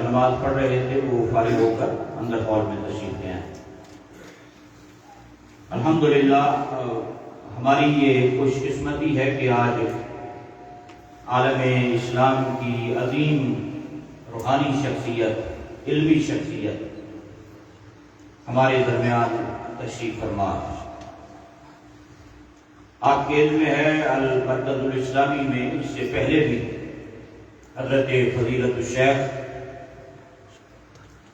نماز پڑھ رہے تھے وہ فارغ ہو کر اندر ہال میں تشریف لے آئے۔ الحمدللہ ہماری یہ خوش قسمتی ہے کہ آج عالم اسلام کی عظیم روحانی شخصیت، علمی شخصیت ہمارے درمیان تشریف فرما۔ آپ کے علم میں ہے المرکز الاسلامی میں اس سے پہلے بھی حضرت فضیلت الشیخ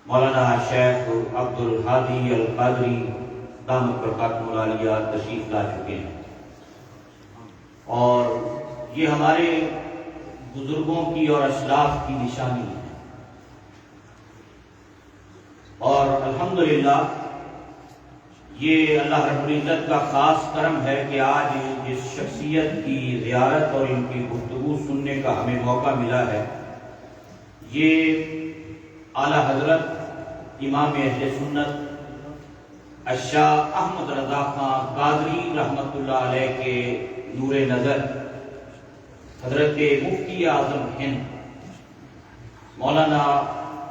مولانا شیخ عبد الحادی القادری دامت برکاتہ العالیہ تشریف لا چکے ہیں، اور یہ ہمارے بزرگوں کی اور اسلاف کی نشانی ہے۔ اور الحمدللہ یہ اللہ رب العزت کا خاص کرم ہے کہ آج جس شخصیت کی زیارت اور ان کی گفتگو سننے کا ہمیں موقع ملا ہے، یہ اعلیٰ حضرت امام اہل سنت الشاہ احمد رضا خان قادری رحمۃ اللہ علیہ کے نور نظر حضرت مفتی اعظم ہند مولانا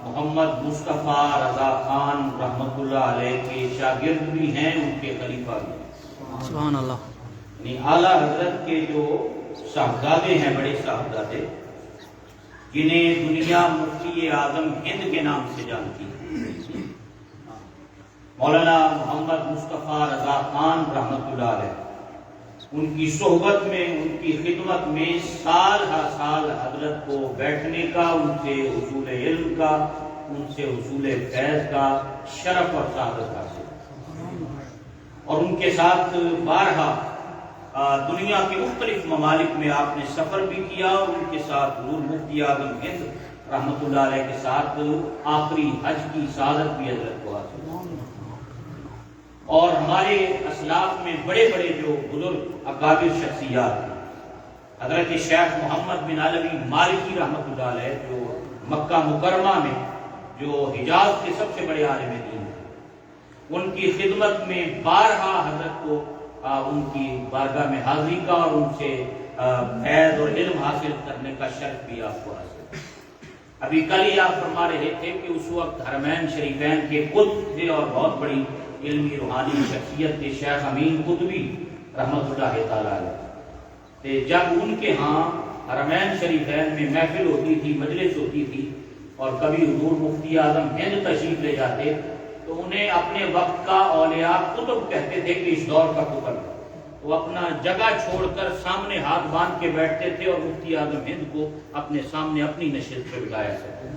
محمد مصطفیٰ رضا خان رحمۃ اللہ علیہ کے شاگرد بھی ہیں، ان کے خلیفہ بھی ہیں۔ سبحان اللہ۔ یعنی اعلیٰ حضرت کے جو صاحبزادے ہیں، بڑے صاحبزادے، جنہیں دنیا مفتی اعظم ہند کے نام سے جانتی ہے، مولانا محمد مصطفیٰ رضا خان رحمۃ اللہ علیہ، ان کی صحبت میں، ان کی خدمت میں سال ہر سال حضرت کو بیٹھنے کا، ان سے حصول علم کا، ان سے حصول فیض کا شرف اور سعادت حاصل، اور ان کے ساتھ بارہا دنیا کے مختلف ممالک میں آپ نے سفر بھی کیا، اور ان کے ساتھ حضور مفتی اعظم ہند رحمۃ اللہ علیہ کے ساتھ آخری حج کی سعادت بھی حضرت کو حاصل۔ اور ہمارے اسلاف میں بڑے بڑے جو بزرگ اکابر شخصیات ہیں، حضرت شیخ محمد بن علوی مالکی رحمۃ اللہ علیہ، جو مکہ مکرمہ میں جو حجاز کے سب سے بڑے عالم دین ہیں، ان کی خدمت میں بارہا حضرت کو ان کی بارگاہ میں حاضری کا اور ان سے فیض اور علم حاصل کرنے کا شرف بھی آپ کو حاصل۔ ابھی کل ہی آپ فرما رہے تھے کہ اس وقت حرمین شریفین کے قطب تھے اور بہت بڑی علمی روحانی شخصیت تھے شیخ امین قطبی رحمۃ اللہ تعالی علیہ، جب ان کے ہاں حرمین شریفین میں محفل ہوتی تھی، مجلس ہوتی تھی، اور کبھی حضور مفتی اعظم ہند تشریف لے جاتے تو انہیں اپنے وقت کا اولیاء قطب کہتے تھے کہ اس دور کا قطب، وہ اپنا جگہ چھوڑ کر سامنے ہاتھ باندھ کے بیٹھتے تھے اور مفتی اعظم ہند کو اپنے سامنے اپنی نشست پہ بٹھایا کرتے۔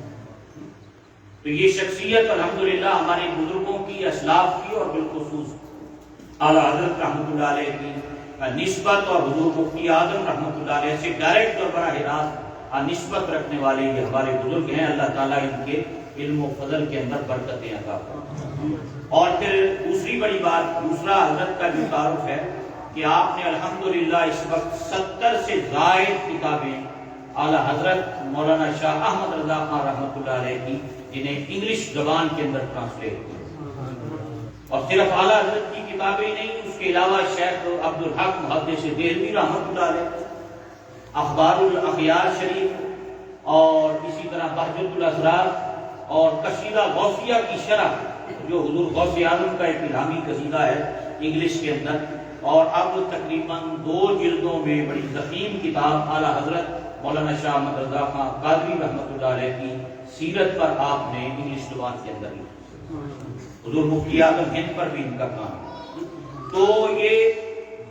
تو یہ شخصیت الحمدللہ ہمارے بزرگوں کی، اسلاف کی، اور بالخصوص اعلیٰ حضرت رحمۃ اللہ علیہ کی نسبت، اور حضور مفتی اعظم رحمۃ اللہ علیہ سے ڈائریکٹ اور براہ راست نسبت رکھنے والے یہ ہمارے بزرگ ہیں۔ اللہ تعالیٰ ان کے علم و فضل کے اندر برکتیں عطا فرمائے۔ اور پھر دوسری بڑی بات، دوسرا حضرت کا جو تعارف ہے کہ آپ نے الحمدللہ اس وقت 70 سے زائد کتابیں اعلیٰ حضرت مولانا شاہ احمد رضا خان رحمۃ اللہ علیہ کی، جنہیں انگلش زبان کے اندر ٹرانسلیٹ کیا، اور صرف اعلیٰ حضرت کی کتابیں نہیں، اس کے علاوہ شیخ عبد الحق محدث دہلوی رحمۃ اللہ علیہ اخبار الاخیار شریف، اور اسی طرح بہجت الاسرار اور قصیدہ غوثیہ کی شرح، جو حضور غوث اعظم کا ایک الہامی قصیدہ ہے انگلش کے اندر، اور اب تقریباً 2 جلدوں میں بڑی ضخیم کتاب اعلیٰ حضرت مولانا شاہ احمد رضا خان قادری رحمۃ اللہ علیہ کی سیرت پر آپ نے انگلش زبان کے اندر لکھی، حضور مفتی اعظم ہند پر بھی ان کا کام ہے۔ تو یہ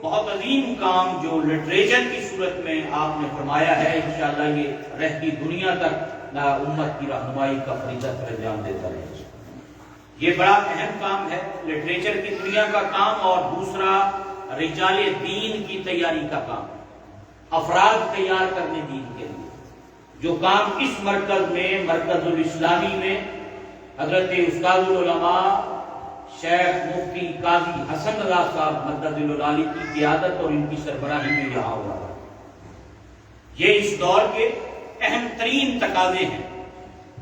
بہت عظیم کام جو لٹریچر کی صورت میں آپ نے فرمایا ہے، انشاءاللہ یہ رہتی دنیا تک امت کی رہنمائی کا فریضہ پر انجام دیتا رہے۔ یہ بڑا اہم کام ہے، لٹریچر کی دنیا کا کام، اور دوسرا رجال دین کی تیاری کا کام، افراد تیار کرنے دین کے لیے، جو کام اس مرکز میں، مرکز الاسلامی میں حضرت استاد العلماء شیخ مفتی قاضی حسن رضا صاحب مدد العلی کی قیادت اور ان کی سربراہی میں یہاں ہو رہا ہے، یہ اس دور کے اہم ترین تقاضے ہیں،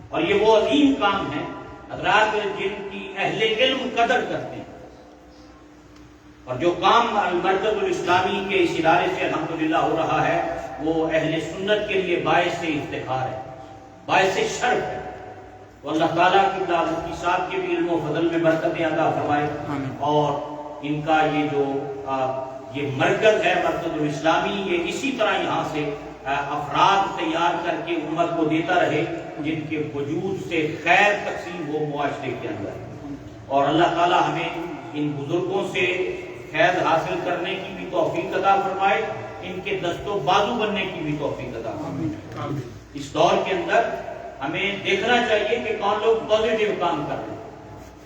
اور یہ وہ عظیم کام ہیں حضرات جن کی اہل علم قدر کرتے ہیں، اور جو کام المرکز الاسلامی کے اس ادارے سے الحمدللہ ہو رہا ہے وہ اہل سنت کے لیے باعث افتخار ہے، باعث شرف ہے، تو اللہ تعالیٰ کی مفتی صاحب کے بھی علم و فضل میں برکتیں عطا فرمائے، اور ان کا یہ جو یہ مرکز ہے مرکز الاسلامی، یہ اسی طرح یہاں سے افراد تیار کر کے امت کو دیتا رہے جن کے وجود سے خیر تقسیم ہو معاشرے کے اندر، اور اللہ تعالیٰ ہمیں ان بزرگوں سے فیض حاصل کرنے کی بھی توفیق عطا فرمائے، ان کے دست و بازو بننے کی بھی توفیق عطا فرمائے۔ اس دور کے اندر ہمیں دیکھنا چاہیے کہ کون لوگ پازیٹیو کام کر رہے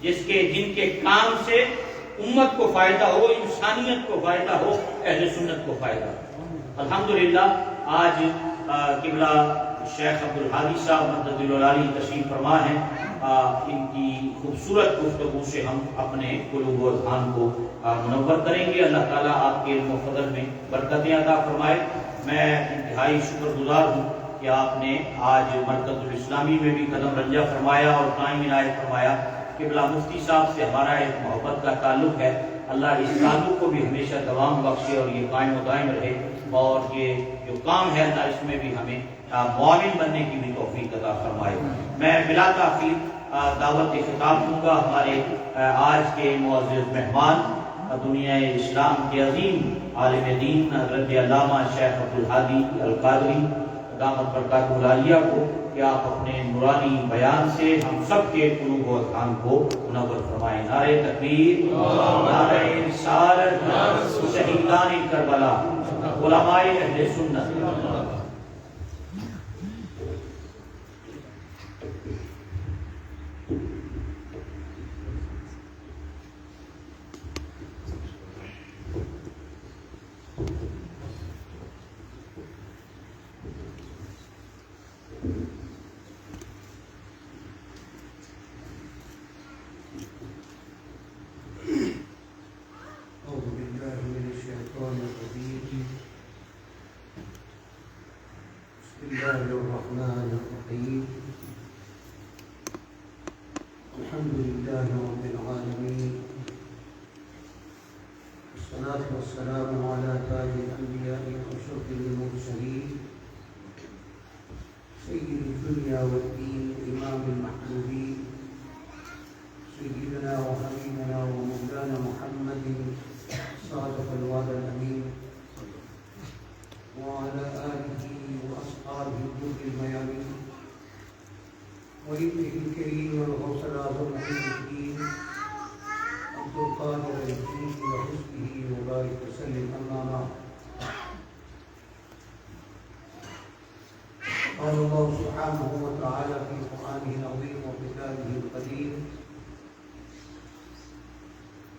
ہیں، جن کے کام سے امت کو فائدہ ہو، انسانیت کو فائدہ ہو، اہل سنت کو فائدہ ہو۔ الحمدللہ آج قبلہ شیخ عبدالحادی صاحب مدد العالی تشریف فرما ہیں، ان کی خوبصورت گفتگو سے ہم اپنے قلوب و اذہان کو منور کریں گے۔ اللہ تعالیٰ آپ کے علم و فضل میں برکتیں عطا فرمائے۔ میں انتہائی شکر گزار ہوں کہ آپ نے آج مرکز الاسلامی میں بھی قدم رنجہ فرمایا اور قائم عنایت فرمایا۔ قبلہ مفتی صاحب سے ہمارا ایک محبت کا تعلق ہے، اللہ اس تعلق کو بھی ہمیشہ دوام بخشے اور یہ قائم و دائم رہے، اور یہ جو کام ہے اللہ اس میں بھی ہمیں معاون بننے کی بھی توفیق عطا فرمائے۔ میں بلا تاخیر دعوت خطاب دوں گا ہمارے آج کے معزز مہمان، دنیا اسلام کے عظیم عالم دین حضرت علامہ شیخ عبدالحادی القادری دامت برکاتہ العالیہ کو، کہ آپ اپنے نورانی بیان سے ہم سب کے قلوب و اذہان کو منور فرمائیں۔ نعرہ تکبیر، نعرہ رسالت، شہیدان کربلا، علماء اہل سنت۔ والسلام على تاج الأنبياء وأشرف المرسلين سيد الدنيا والدين إمام المحبوبين سيدنا وحبيبنا ومولانا محمد صادق الوعد الأمين وعلى آله وأصحابه الجود الميامين وابنه الكريم والغوث الأعظم عين الدين عبد القادر الجيد وحسنه وبارك وسلم. أما بعد، قال الله سبحانه وتعالى في قرآنه العظيم وكتابه القديم: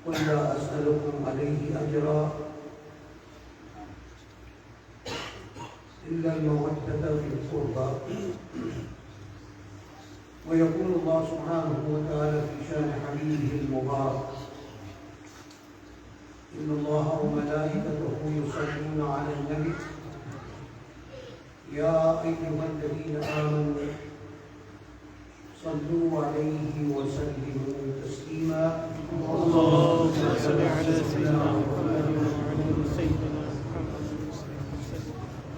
قل لا أسألكم عليه أجرا إلا المودة في القربى. ويقول الله سبحانه وتعالى في شأن حبيبه المبارك: إن الله وملائكته يصلون على النبي يا أيها الذين آمنوا صلوا عليه وسلموا تسليما. اللهم صل على سيدنا محمد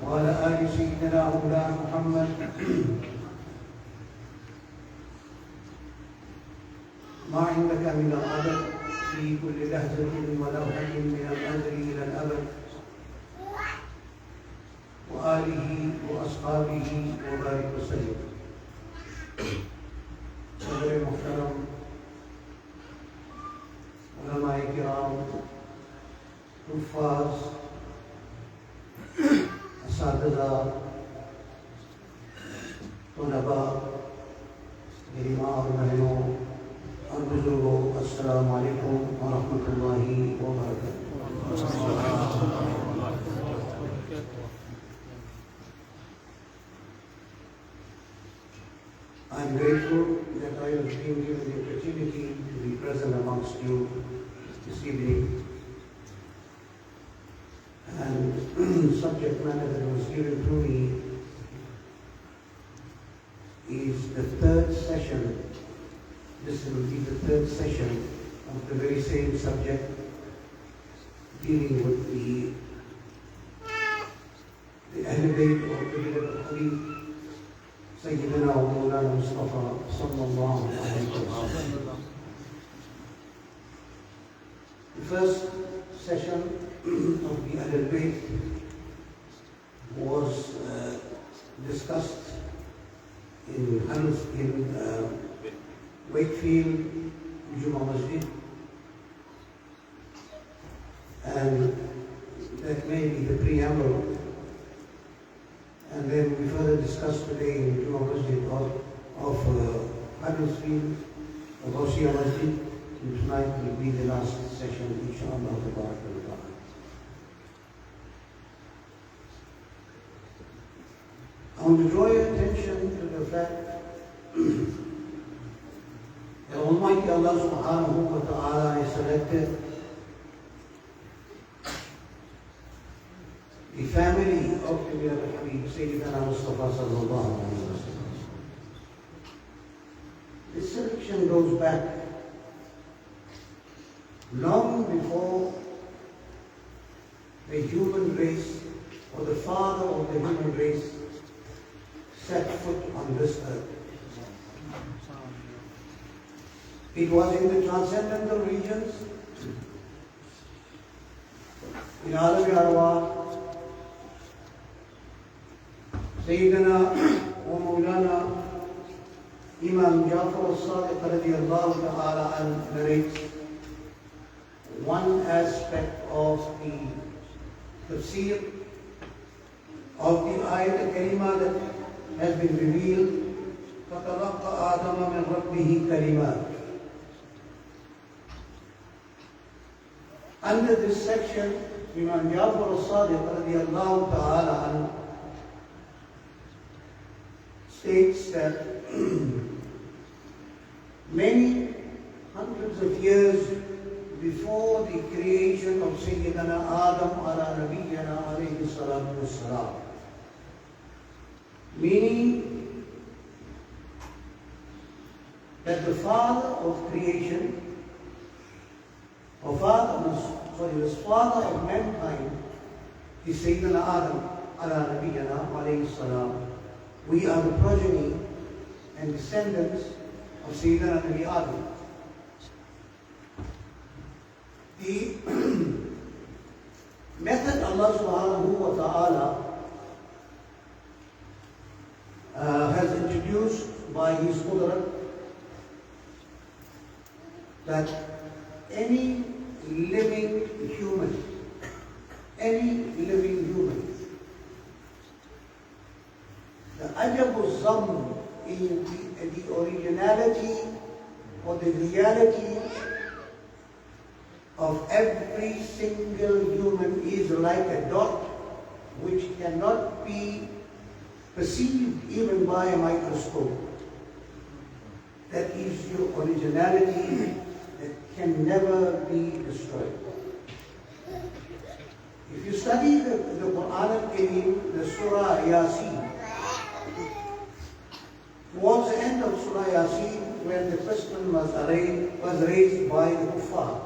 وعلى آل سيدنا مولانا محمد. ما عندك من العدد في كل لحظة ولوحة من الأزل إلى الأبد، وآله وأصحابه وبارك وسلم. صدر محترم، علماء کرام، حفاظ، اساتذہ، طلباء، میری ماں اور بہنوں اور بزرگوں، السلام علیکم ورحمۃ اللہ وبرکاتہ. I am grateful that I was being given the opportunity to be present amongst you this evening. And the subject matter that was given to me is the third session. This will be the third session of the very same subject, dealing with the Ahl al-Bayt of the Hadith, Sayyidina wa Mawlana Mustafa Sallallahu Alaihi Wasalaam. The first session of the Ahl al-Bayt was discussed in Wakefield Juma Masjid, and that may be the preamble. And then we further discussed today in Juma Masjid of Huddersfield, of Rosia Masjid, and tonight will be the last session, inshallah. I want to draw your attention to the fact that Almighty Allah subhanahu wa ta'ala has selected the family of the beloved Habib, Sayyidina Mustafa Sallallahu Alaihi Wasalaam. This selection goes back long before the human race or the father of the human race set foot on this earth. It was in the transcendental regions, in Alam Arwah, Sayyidina wa Mawlana Imam Jafar al-Sadiq radiyallahu ta'ala an narrates one aspect of the tafsir of the ayat al-Karimah that has been revealed. فَتَلَقَّى آدَمَ مِنْ رَبِّهِ كَلِمَاتٍ. Under this section, Imam Jafar al-Sadiq radiyallahu ta'ala an states that many hundreds of years before the creation of Sayyidina Adam ala Nabiyyana alayhi salatu wassalam, meaning that the father of creation, or the father of mankind is Sayyidina Adam ala Nabiyyana alayhi salam. We are the progeny and descendants of Sayyidina Nabi Adam. The method Allah subhanahu wa ta'ala has introduced by His Qaderi, that any living human, the ajabu zam in the originality or the reality of every single human is like a dot which cannot be perceived even by a microscope. That is your originality that can never be destroyed. If you study the Quran al-Kareem, the Surah Yasin, towards the end of Surah Yasin, when the question was raised by the kuffar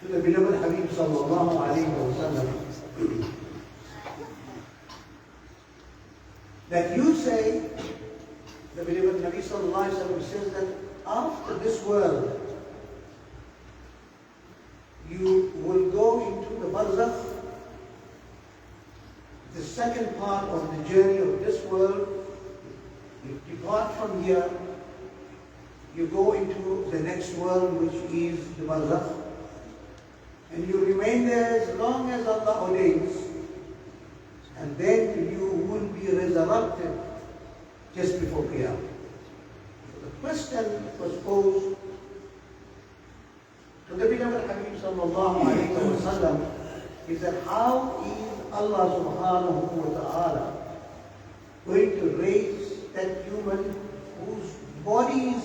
to the beloved Habib Sallallahu Alaihi Wasalaam, that you say, the beloved Nabi Sallallahu Alaihi Wasallam says that after this world, you will go into the barzakh, the second part of the journey of this world. You depart from here, you go into the next world, which is the barzakh, and you remain there as long as Allah ordains, and then you will be resurrected just before Qiyamah. So the question was posed to the beloved Habib Sallallahu Alaihi Wasalaam is that how is Allah subhanahu wa ta'ala going to raise that human whose bodies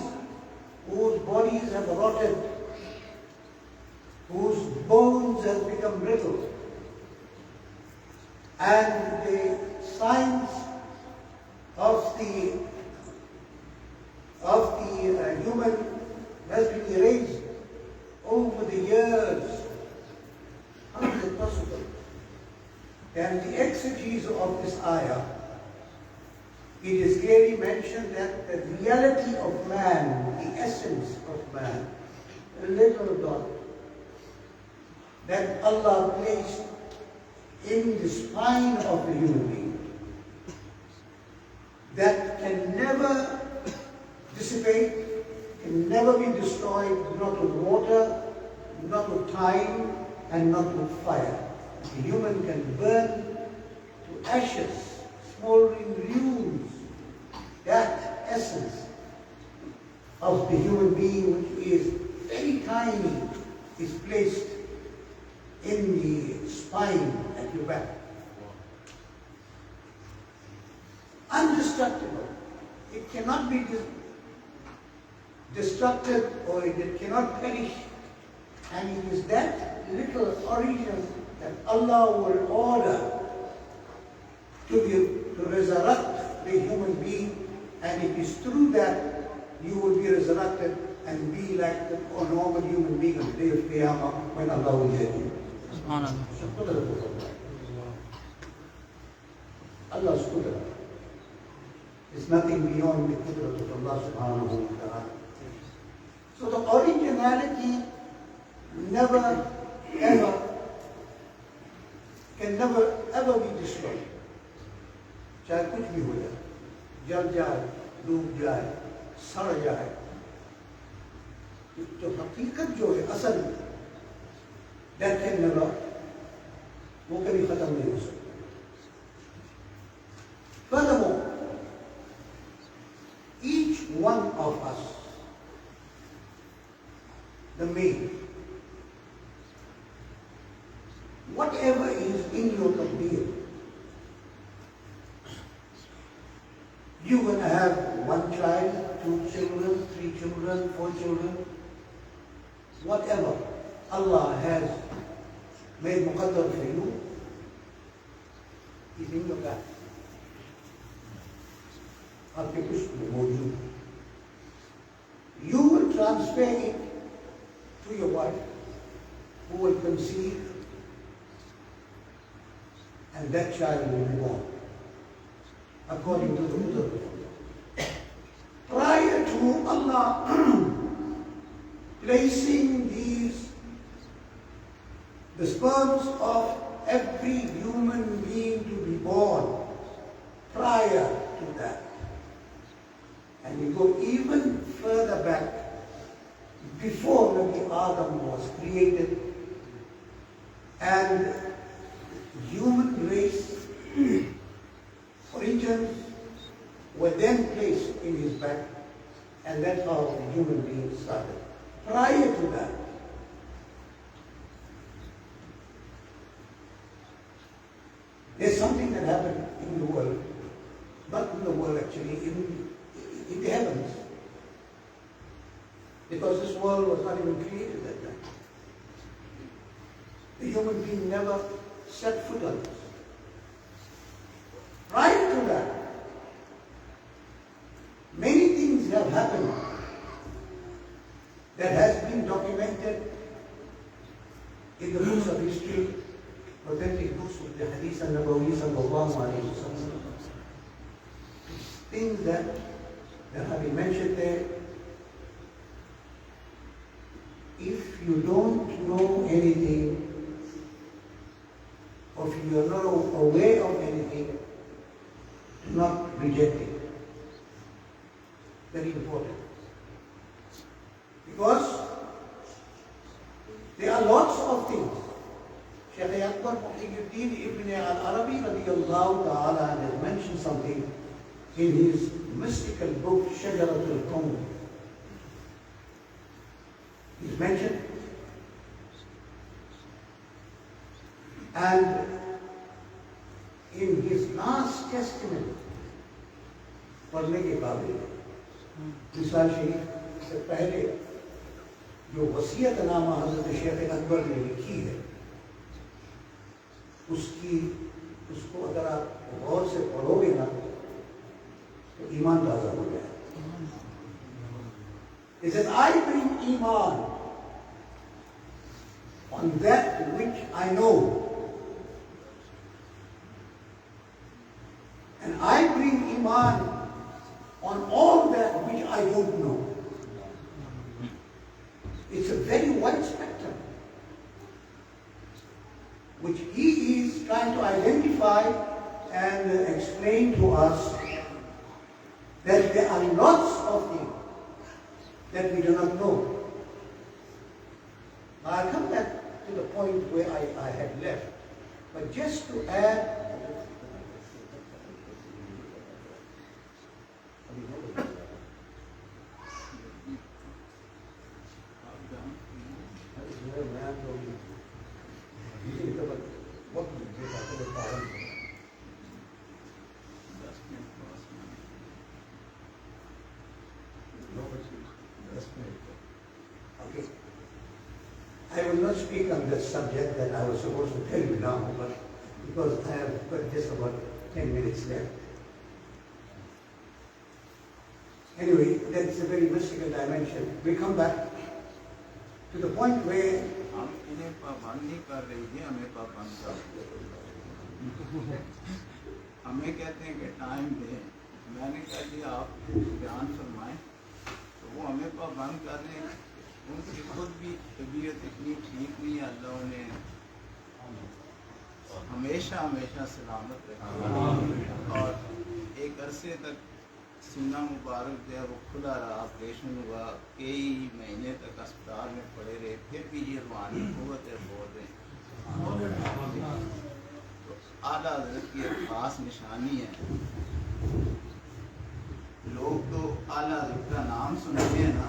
have rotted, whose bones have become brittle, and the signs of the human has been erased over the years? How is it possible? And the exegesis of this ayah, it is clearly mentioned mentioned that the reality of man, the essence of man, a little dot that Allah placed in the spine of the human being that can never dissipate, can never be destroyed, not with water, not with time, and not with fire. The human can burn to ashes, smoldering ruins. That essence of the human being, which is very tiny, is placed in the spine at your back. Indestructible. It cannot be destructed, or it cannot perish. And it is that little origin that Allah will order to resurrect the human being, and it is through that you will be resurrected and be like a normal human being on the day of Qiyamah when Allah will judge you. Allah's qudra. There's nothing beyond the qudra of Allah subhanahu wa ta'ala. So the originality never ever can never ever be destroyed. चाहे कुछ भी हो जाए, जल जाए, डूब जाए, सड़ जाए, तो हकीकत जो है असल that can never, वो कभी खत्म नहीं हो सकता. Furthermore, each one of us, the male, whatever is in your taqdeer, you're going to have one child, 2 children, 3 children, 4 children, whatever Allah has made muqaddar for you is in your back. आपके कुछ मौजूद. You will transfer it to your wife, who will conceive, and that child will be born according to the Qudra of Allah. Prior to Allah placing the sperms of every human being to be born, prior to that, and we go even further back, before Nabi Adam was created, and human race origins were then placed in his back, and that's how the human being started. Prior to that, there's something that happened in the world, not in the world actually, in the heavens, because this world was not even created at that time. The human being never set foot on this. Prior to that, many things have happened that has been documented in the books of history, authentic books of the Hadith al-Nabawi Sallallahu Alaihi Wasalaam. Things that have been mentioned there. If you don't know anything, or if you are not aware of anything, do not reject it. Very important. Because there are lots of things. Shaykh Akbar Muhyiddin Ibn al-Arabi radiyallahu ta'ala has mentioned something in his mystical book Shajaratul Kawn. He's mentioned, and in his last testament, पढ़ने के काबिल मिसाल शरीफ से पहले जो वसीयतनामा हज़रत शेख अकबर ने लिखी है, उसको अगर आप गौर से पढ़ोगे ना तो ईमान ताज़ा हो जाए. He says, I bring Iman on that which I know, and I bring Iman on try and explain to us that there are lots of things that we do not know. Now I'll come back to the point where I had left, but just to add okay. I will not speak on the subject that I was supposed to tell you now, but because I have got just about 10 minutes left. Anyway, that's a very mystical dimension. We come back to the point where हमें कहते हैं कि time दें, मैंने कहा जी आप बयान फरमाएं, तो वो हमें पाबंद कर रहे हैं। उनकी खुद भी तबीयत इतनी ठीक नहीं है, अल्लाह उन्हें हमेशा हमेशा सलामत रखे और एक अरसे तक सीना मुबारक जो है वो खुला रहा, ऑपरेशन हुआ, कई महीने तक अस्पताल में पड़े रहे, फिर भी ये रूहानी कुव्वत है बोल रहे हैं। तो आला हज़रत की एक खास निशानी है। लोग तो आला हज़रत का नाम सुनते हैं ना,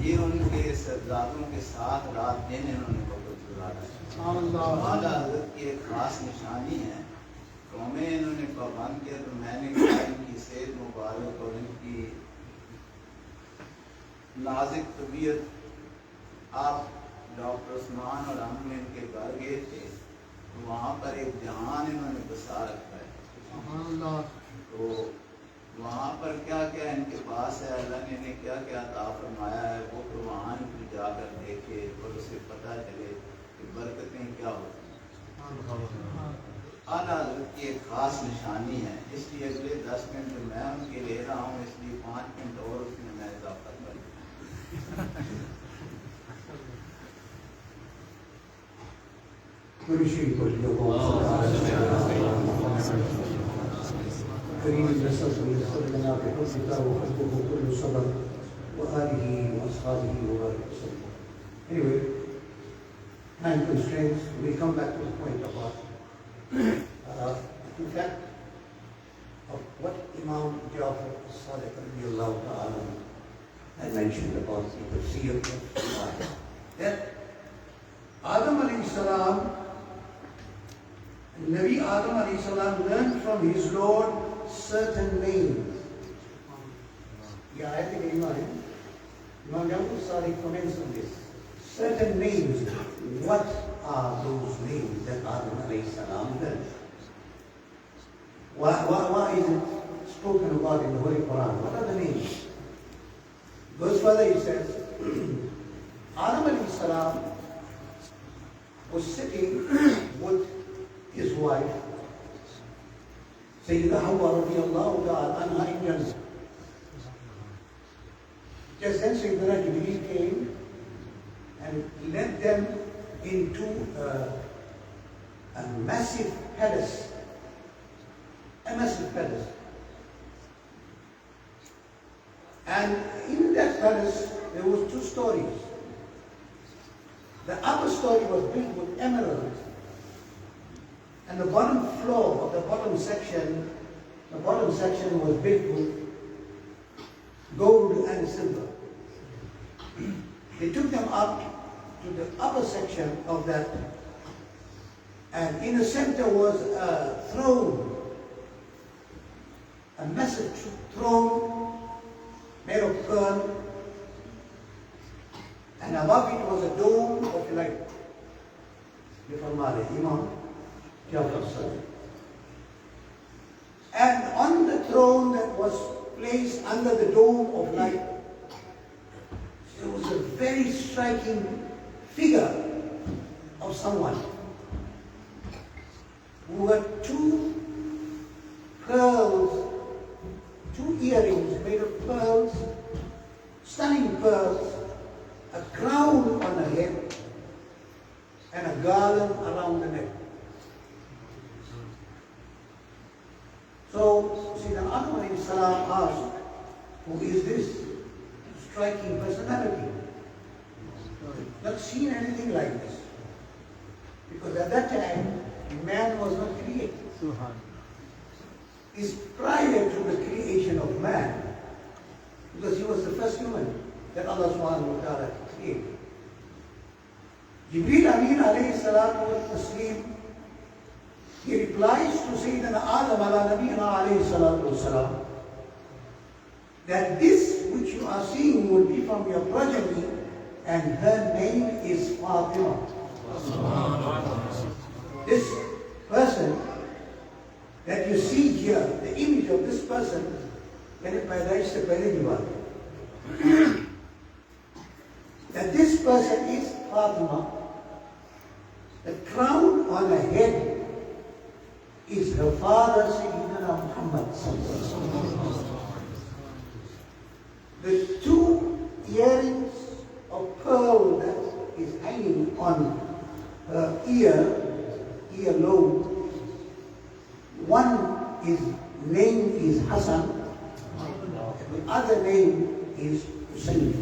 ये उनके सरदारों के साथ रात दिन इन्होंने बहुत गुजारा। आला हज़रत की एक खास निशानी है, तो हमें इन्होंने पाबंद किया, तो मैंने कहा इनकी सेहत मुबारक और इनकी नाजुक तबीयत, आप डॉक्टर उस्मान और हम इनके घर गए थे, तो वहाँ पर एक जहान इन्होंने बसा रखा है। तो वहाँ पर क्या क्या इनके पास है, अल्लाह ने इन्हें क्या क्या अता फरमाया है, वो तो वहाँ भी जाकर देखे और उसे पता चले कि बरकतें क्या होती हैं। आला हज़रत की एक खास निशानी है, इसलिए अगले 10 मिनट जो मैं उनके ले रहा हूँ, इसलिए 5 मिनट और उसमें मैं इजाफा करूँ। كريم النسب ويسر لنا بحبك وحبه كل صبر وآله وأصحابه وبارك وسلم. Anyway, time constraints, we come back to the point about in fact of what Imam Jafar as-Sadiq radiyallahu ta'ala had mentioned about the tafsir of Allah. That Adam alayhi salam, Nabi Adam alayhi salam learned from his Lord certain names. Yeah, I think Imam Jafar as-Sadiq comments on this. Certain names. What are those names that Adam alayhi salam learned? Why is it spoken about in the Holy Quran? What are the names? Verse further he says, Adam alayhi salam was sitting with his wife, Sayyidah Hawa radiyallahu ta'ala anha in Jannah. Just then Sayyidina Jibreel came and led them into a massive palace. A massive palace. And in that palace there was 2 stories. The upper story was built with emeralds, and the bottom floor of the bottom section was built with gold and silver. They took them up to the upper section of that, and in the center was a throne, a massive throne made of pearl, and above it was a dome of light. Imam Jafar Sadiq. And on the throne that was placed under the dome of light, there was a very striking figure of someone who had 2 pearls, 2 earrings made of pearls, stunning pearls, a crown on her head, and a garland around the neck. is this? Striking personality. Not seen anything like this. Because at that time, man was not created. It's prior to the creation of man. Because he was the first human that Allah subhanahu wa ta'ala created. Jibreel Amin alayhi salatu wa taslim, he replies to Sayyidina Adam ala nabiyina alayhi salatu wa salam, that this which you are seeing will be from your progeny, and her name is Fatima. This person that you see here, the image of this person, मैंने पैदाइश से पहले की बात है, that this person is Fatima. The crown on her head is her father, Sayyidina Muhammad. The two earrings of pearl that is hanging on her earlobe, one name is Hassan, the other name is Hussein.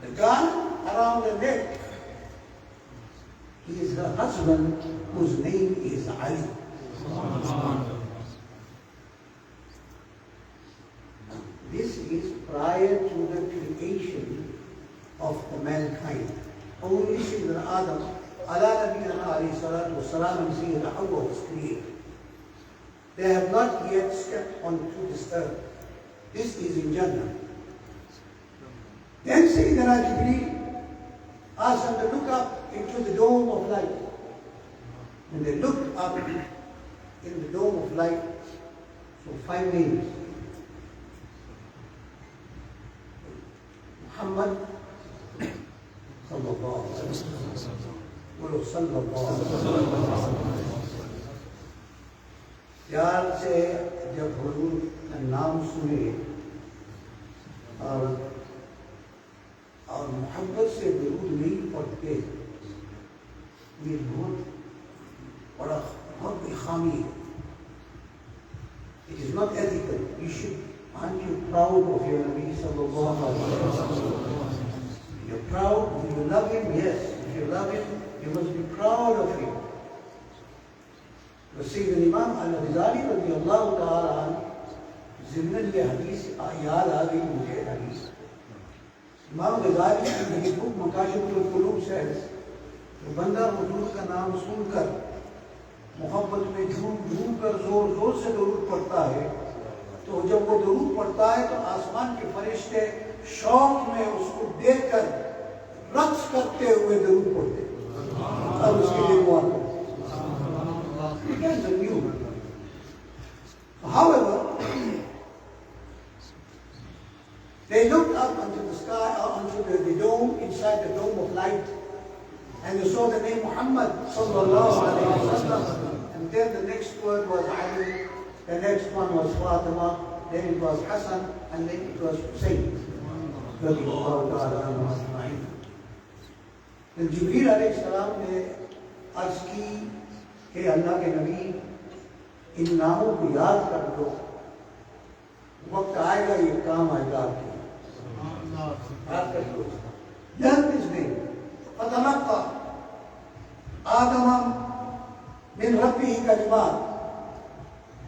The garland around the neck is her husband, whose name is Ali. This is prior to the creation of the mankind. Only Sayyidina Adam, ala nabiyina alayhi salatu wasalam, and Sayyidina Hawwa was created. They have not yet stepped onto this earth. This is in Jannah. Then Sayyidina Jibreel asked them to look up into the dome of light. When they looked up in the dome of light, so 5 names. Muhammad Sallallahu Alaihi Wasallam. प्यार से जब हुजूर का नाम सुने और मोहब्बत से दुरूद नहीं पढ़ते, ये बहुत बड़ी खामी है. It is not ethical. You should, aren't you proud of your Nabi Sallallahu Alaihi Wasallam? You're proud. If you love him, yes. If you love him, you must be proud of him. Sayyidina Imam al-Ghazali radiyallahu ta'ala ज़िम्मन ये हदीस याद आ गई मुझे हदीस. इमाम गज़ाली की book मकाशिफुल कुलूब says, तो बंदा हुजूर का नाम सुनकर मोहब्बत में झूम कर जोर से दरूद पढ़ता है, तो जब वो दरूद पढ़ता है तो आसमान के फरिश्ते शौक में उसको देखकर रक्स करते हुए दरूद पढ़ते और उसके लिए दुआ करते. Again, the new. However, they looked up onto the sky, onto the dome, inside the dome of light, and they saw the name Muhammad Sallallahu Alaihi Wasalaam. And then the next word was Ali, the next one was Fatima, then it was Hassan, and then it was Hussein. Then Jibreel alayhi salam ne अर्ज की कि अल्लाह के नबी इन नामों को याद कर लो, वक्त आएगा ये काम आएगा आपके, याद कर लो. Learn this name. فتلقى آدم من ربه كلمات.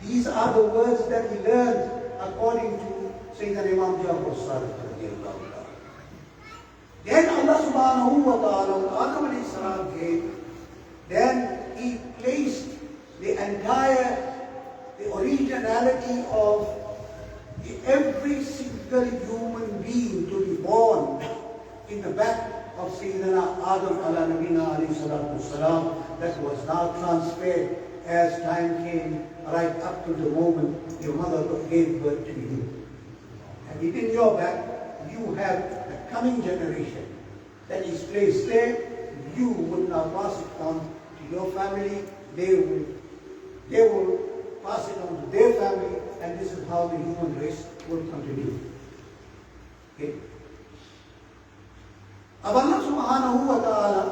These are the words that he learned according to Sayyidina Imam Jafar Sadiq radiallahu ta'ala. Then Allah subhanahu wa ta'ala, when Adam alayhi salam came, then he placed the originality of every single human being to be born in the back of Sayyidina Adam ala nabina alayhi salatu wasalam, that was now transferred as time came right up to the moment your mother gave birth to you. And within your back, you have the coming generation that is placed there. You will now pass it on to your family. They will pass it on to their family, and this is how the human race will continue. Okay? Allah subhanahu wa ta'ala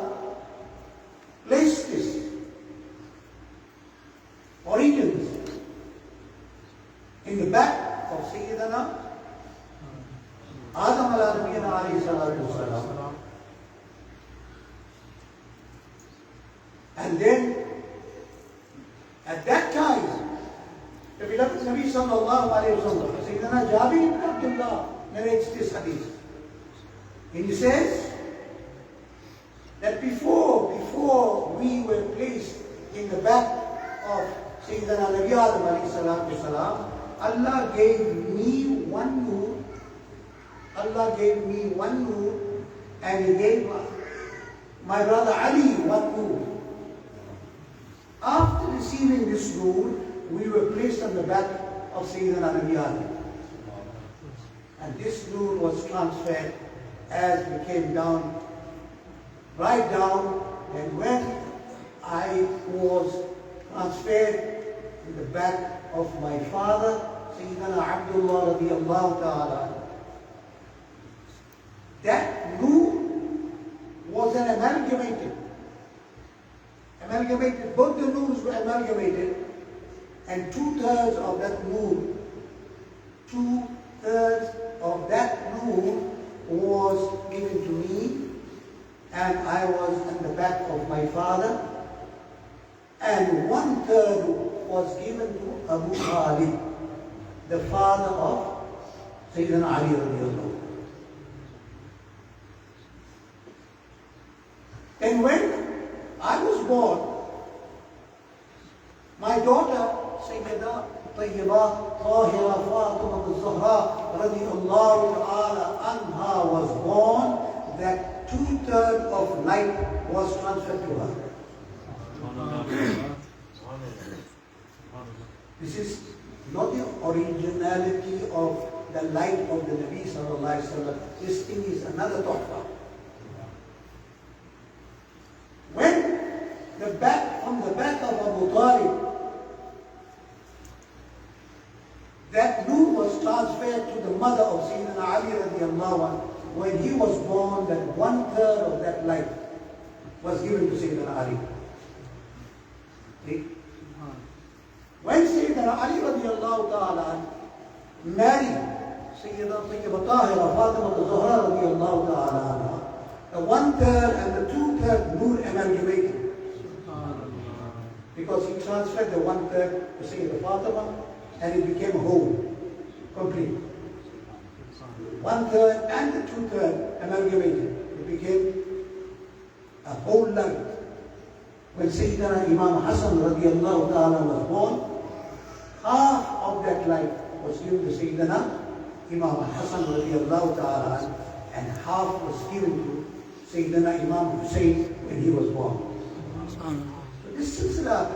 placed this origins in the back of Sayyidina Adam alayhi salatu wasalam. And then, at that time, the beloved Nabi Sallallahu Alaihi Wasallam, Sayyidina Jabir ibn Abdullah narrates this hadith. And he says that before we were placed in the back of Sayyidina Nabi Adam alayhi salatu wasalam, Allah gave me one nur. Allah gave me one nur, and He gave my brother Ali one nur. After receiving this nur, we were placed on the back of Sayyidina Nabi Adam. And this nur was transferred as we came down, right down, and when I was transferred in the back of my father, Sayyidina Abdullah radiallahu ta'ala, that nur was an amalgamated, both the nurs were amalgamated, and two-thirds of that nur was given to me, and I was in the back of my father, and one-third was given to Abu Talib, the father of Sayyidina Ali radiallahu. And when I was born, my daughter, Sayyida Tayyibah Tahira Fatima al-Zahra radiallahu ta'ala anha was born, that two-thirds of light was transferred to her. This is not the originality of the light of the Nabi sallallahu alaihi wasallam. This thing is another tuhfa. When from the back of Abu Talib, that nur was transferred to the mother of Sayyidina Ali radiallahu anhu. When he was born, that one-third of that light was given to Sayyidina Ali. Okay? When Sayyidina Ali radiallahu ta'ala married Sayyidina Tayyibah Tahira Fatima al-Zahra radiallahu ta'ala, the one-third and the two-third nur amalgamated. Because he transferred the one-third to Sayyidina Fatima, and it became a whole, complete. One-third and the two-third amalgamated. It became a whole light. When Sayyidina Imam Hassan radiallahu ta'ala was born, half of that light was given to Sayyidina Imam Hassan radiallahu ta'ala, and half was given to Sayyidina Imam Hussein when he was born. So this silsila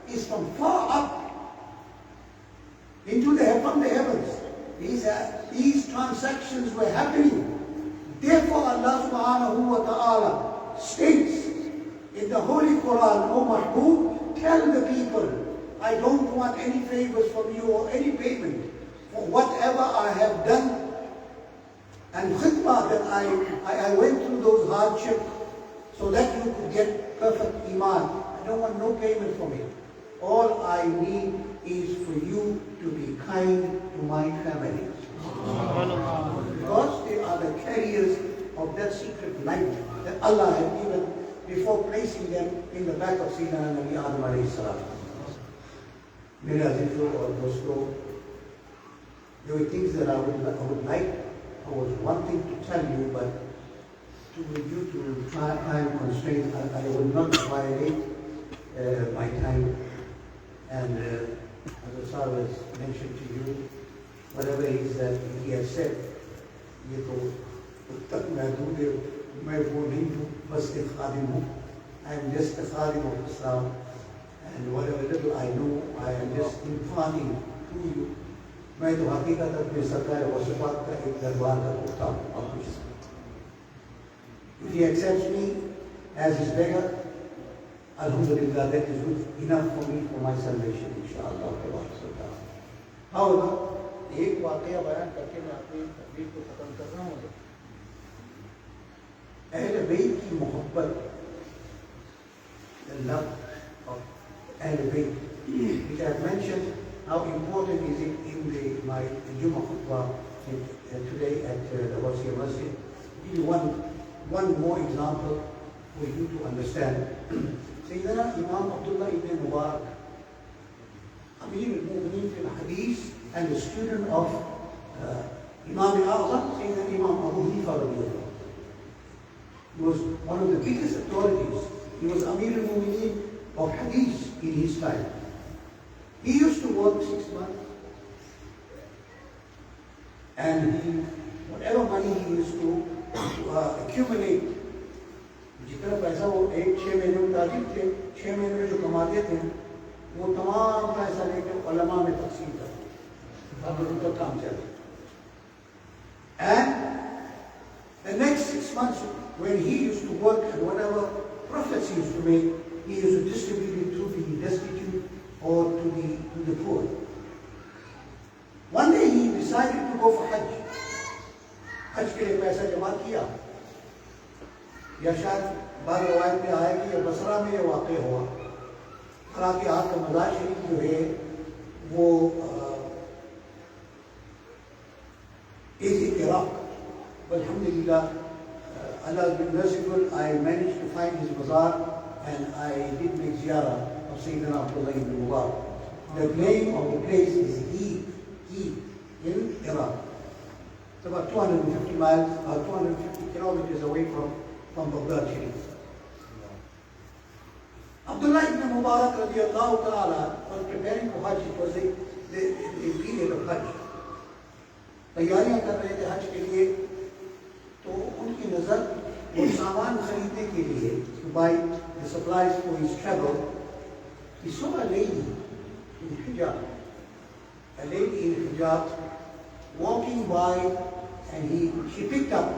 is from far up from the heavens. These transactions were happening. Therefore Allah subhanahu wa ta'ala states in the Holy Quran, O Mahbub, tell the people, I don't want any favors from you or any payment for whatever I have done and khidmah that I went through those hardships so that you could get perfect iman. I don't want no payment from it. All I need is for you to be kind to my family. Because they are the carriers of that secret light that Allah had given before placing them in the back of Sayyidina Nabi Adam alayhi salam. Mere azizon aur dosto, there were things that I would like, I was wanting to tell you, but due to time constraints, I will not violate my time. And as the Sahib has mentioned to you, whatever it is that he has said, ये तो तक मैं दूँ मैं वो नहीं दूँ बस एक खादिम हूँ. I am just a khadim of Islam, and whatever little I know, I am just imparting to you. मैं तो हकीकत अपने सरकार वसफ़ात का एक दरबार का होता हूँ. If he accepts me as his beggar, Alhamdulillah, that is good enough for me for my salvation, inshallah. However, एक वाक़या बयान करके मैं अपनी तकरीर को ख़त्म कर रहा हूँ. अहल बैत की मोहब्बत, the love of Ahl al-Bayt, which I have mentioned how important is it in my Jummah khutbah today at the Wasiya Masjid. I'll give you one more example for you to understand. Sayyidina Imam Abdullah ibn Mubarak, Amir al-Mu'mineen fil Hadith, and the student of Imam al-Azam, Sayyidina Imam Abu Hanifa radiyallahu. He was one of the biggest authorities. He was Amir al-Mu'mineen of Hadith in his time. He used to work 6 months, and whatever money he used to accumulate, जितना पैसा वो 6 महीने में ताजिर थे, 6 महीने में जो कमाते थे, वो तमाम पैसा लेकर उलमा में तकसीम करते, अब उनका काम चल रहा। And the next 6 months, when he used to work and whatever profits he used to make, he used to distribute it to the destitute or to the poor. One day he decided to go for Hajj. Hajj के लिए पैसा जमा किया, या शायद बाद रवायत में आया कि ये बसरा में ये वाक़ हुआ। हालांकि आपका मज़ार शरीफ जो है वो is in Iraq. But alhamdulillah, Allah has been merciful. I managed to find his bazaar and I did make ziyarah of Sayyidina Abdullah ibn Mubarak. The name of the place is Hadi in Iraq. It's about 250 miles, 250 kilometers away from Baghdad Sharif. Abdullah ibn Mubarak radiallahu ta'ala was preparing for Hajj. It was the period of Hajj. तैयारियां कर रहे थे हज के लिए, तो उनकी नज़र वो सामान खरीदने के लिए, to buy the supplies for his travel, he saw a lady in hijab, walking by, and she picked up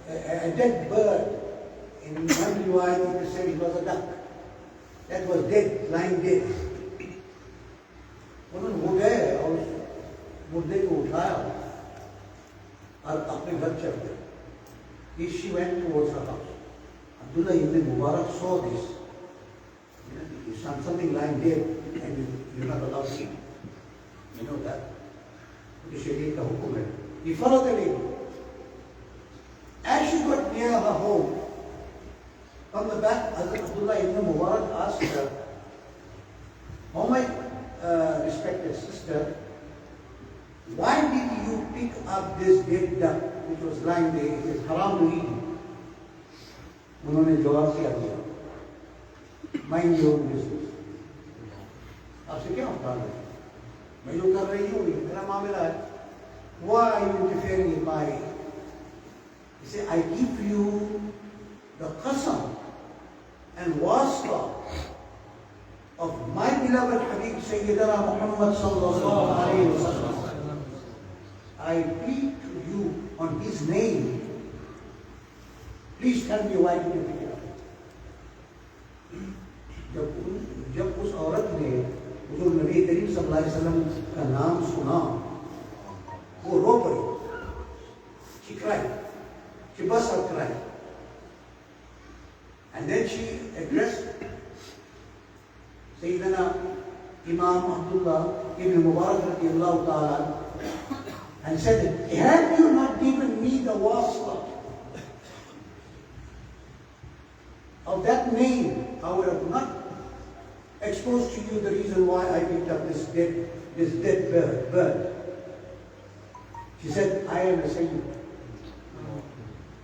a dead bird. In one riwayat it said it was a duck that was dead, lying dead. उन्होंने वो गए और मुर्दे को उठाया और अपने घर चल गए. She went towards her house. Abdullah ibn Mubarak saw this. You saw something lying dead and you're not allowed to eat. You know that. The Shaykh ka hukum hai. He followed the lady. As she got near her home, from the back, Abdullah ibn Mubarak asked her, "Oh my respected sister, why did you pick up this dead duck which was lying there? It is haram to eat." उन्होंने जवाब क्या दिया? Mind your own business. आपसे क्या मतलब है? मैं जो कर रही हूँ मेरा मामला है. Why are you interfering in my? He said, I give you the qasam and wasta of my beloved Habib Sayyidina Muhammad Sallallahu Alaihi Wasalaam. I plead to you on his name. Please tell me why did you pick it up? जब उस औरत ने हुजूर नबी करीम सल्लल्लाहु अलैहि वसल्लम का नाम सुना, वो रो पड़ी. She cried. She burst out crying. And then she addressed Sayyidina Imam Abdullah ibn Mubarak radiallahu ta'ala and said, "Have you not given me the wasta of that name, I would have not exposed to you the reason why I picked up this dead bird." She said, "I am a Sayyid.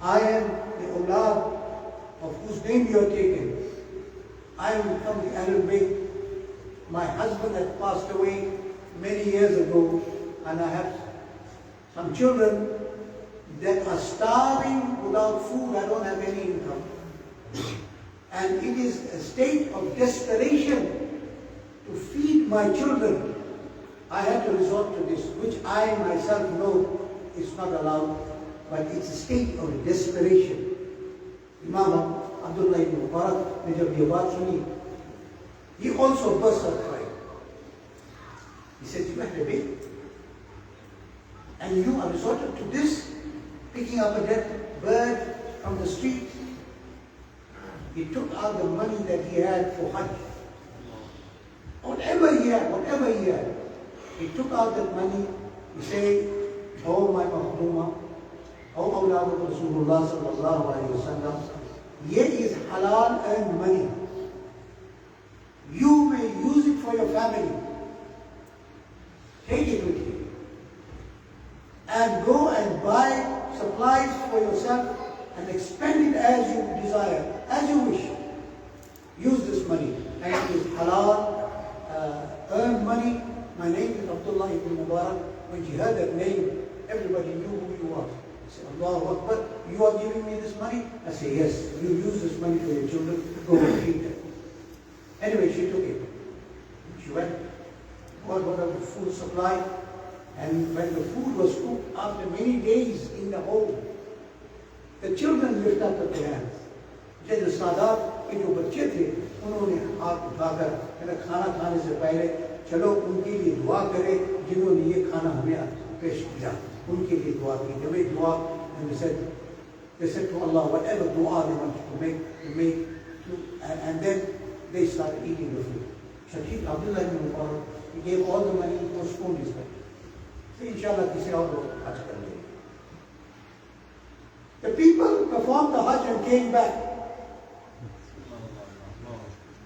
I am the awlad of whose name you are taken. I am from the Ahl al-Bayt. My husband had passed away many years ago, and I have some children that are starving without food. I don't have any income. And it is a state of desperation to feed my children. I had to resort to this, which I myself know is not allowed, but it's a state of desperation." Imam Abdullah ibn Mubarak ne jab ye baat suni, he also burst out crying. He said, "You have a baby, and you are resorted to this, picking up a dead bird from the street." He took out the money that he had for Hajj. Whatever he had, He took out that money, he said, oh my Mahduma, oh awlad of Rasulullah Sallallahu Alaihi Wasalaam, here is halal earned money. You may use it for your family. Take it with you. And go and buy supplies for yourself and expend it as you desire, as you wish. Use this money. And it is halal, earned money. My name is Abdullah ibn Mubarak. When she heard that name, everybody knew who you were. She said, Allahu Akbar, you are giving me this money? I say, yes, you use this money for your children, go and feed them. Anyway, she took it. She went, got whatever food supply, and when the food was cooked, after many days in the home, the children lift up their hands. जैसे सादात के जो बच्चे थे, उन्होंने हाथ उठाकर कहना खाना खाने से पहले चलो उनके लिए दुआ करें जिन्होंने ये खाना हमें पेश किया, उनके लिए दुआ की. They made dua and they said to Allah whatever dua they wanted to make, and then they started eating the food. Shaykh Abdullah ibn Mubarak, he gave all the money, he postponed his money. So inshallah किसी और को हज कर लेंगे. The people performed the Hajj and came back.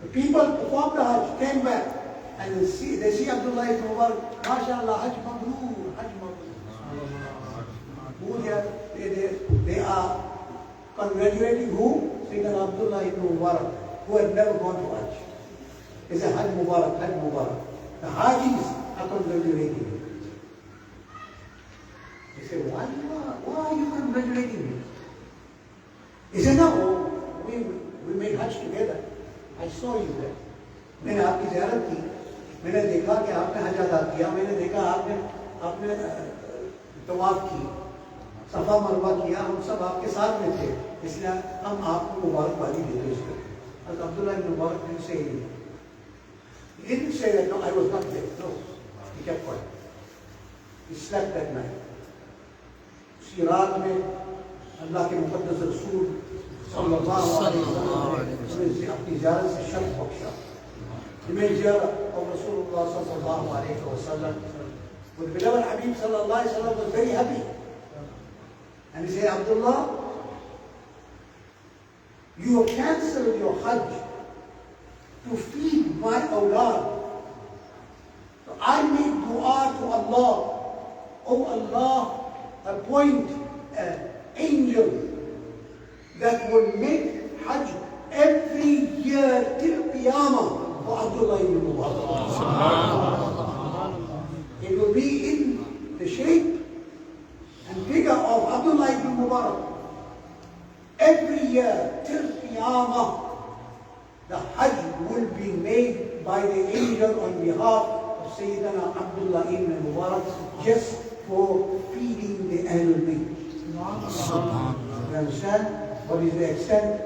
The people performed the Hajj, came back, and they see Abdullah ibn Mubarak, MashaAllah, Hajj Mabrur, Hajj Mabrur. They are congratulating who? Sayyidina Abdullah ibn Mubarak, who had never gone to Hajj. They say Hajj Mubarak, Hajj Mubarak. The Hajis are congratulating him. They say, why are you congratulating me? He said, no, we made Hajj together. I saw you there. मैंने आपकी ज़ियारत की, मैंने देखा कि आपने हज अदा किया, मैंने देखा आपने तवाफ की, सफ़ा मरवा किया, हम सब आपके साथ में थे, इसलिए हम आपको मुबारकबादी देते हैं इसके. Abdullah ibn Mubarak didn't say anything. He didn't say that, no, I was not there. No, he kept quiet. He slept that night. उसी रात में अल्लाह के मुक़द्दस रसूल सल्लल्लाहु अलैहि वसल्लम ने अपनी ज़ियारत से शर्फ बख्शा. He made ziyarah of Rasulullah Sallallahu Alaihi Wasalaam. The beloved Habib Sallallahu Alaihi Wasallam was very happy. And he said, Abdullah, you have cancelled your Hajj to feed my awlad. So I made dua to Allah. Oh Allah, appoint an angel that will make Hajj every year till Qiyamah for Abdullah ibn Mubarak. It will be in the shape and figure of Abdullah ibn Mubarak. Every year till Qiyamah, the Hajj will be made by the angel on behalf of Sayyidina Abdullah ibn Mubarak just for feeding the Ahl al-Bayt. You understand? What is the extent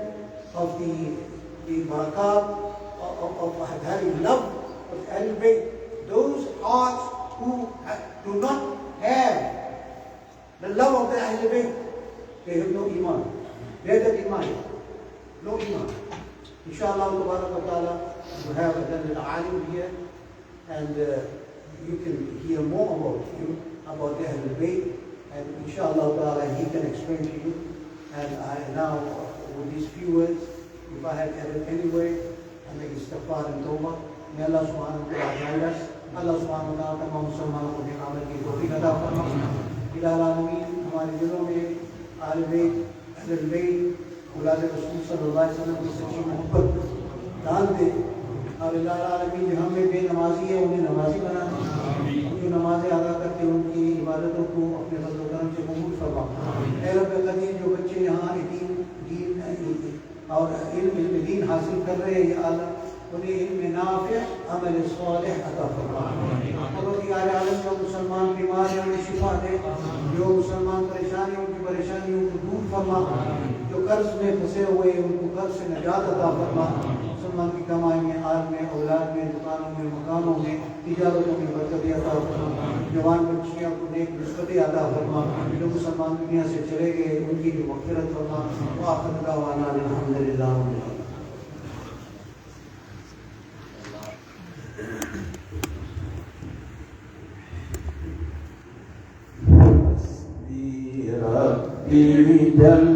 of the Barkath of having love of Ahl al-Bayt? Those hearts who do not have the love of the Ahl al-Bayt, they have no iman. They have that iman. No iman. Inshallah, we have a alim here, and you can hear more about him, about the Ahl al-Bayt, and inshallah he can explain to you. And I now, with these few words, if I have added anyway, I make istighfar and tawbah. May Allah subhanahu wa ta'ala guide us. Allah subhanahu wa ta'ala तमाम मुसलमानों को भी आमद की तौफीक अता फरमाए. इलाही आमीन. हमारे दिलों में आल बैत, अहल बैत, औलाद रसूल सल्लल्लाहु अलैहि वसल्लम की सच्ची मोहब्बत डाल दे. और इलाही आमीन जो हमें बेनमाजी है उन्हें नमाजी बना दे. जो नमाजें अदा करते हैं उनकी इबादतों को अपने फज़ल करम से कबूल फरमा. ऐ रब कदीर जो बच्चे यहाँ दीन और इल्म दीन हासिल कर रहे हैं, या अल्लाह उन्हें इल्म नाफ़िअ अमल सालिह अता फरमा. और यार आलम जो मुसलमान बीमार हैं उन्हें शिफा दे. जो मुसलमान परेशानी उनकी परेशानियों को दूर फरमा. जो कर्ज में फंसे हुए उनको कर्ज से निजात अता फरमा. मुसलमान की कमाई में, आल में, औलाद में, दुकानों में, मकानों में, तिजारतों में बरकत अता फरमा. जवान बच्चियों को नेक निस्बतें अता फरमा. जो मुसलमान दुनिया से चले गए उनकी भी मग़फ़िरत फरमा. व आखिर दावाना अल्हम्दुलिल्लाह. बीवी जल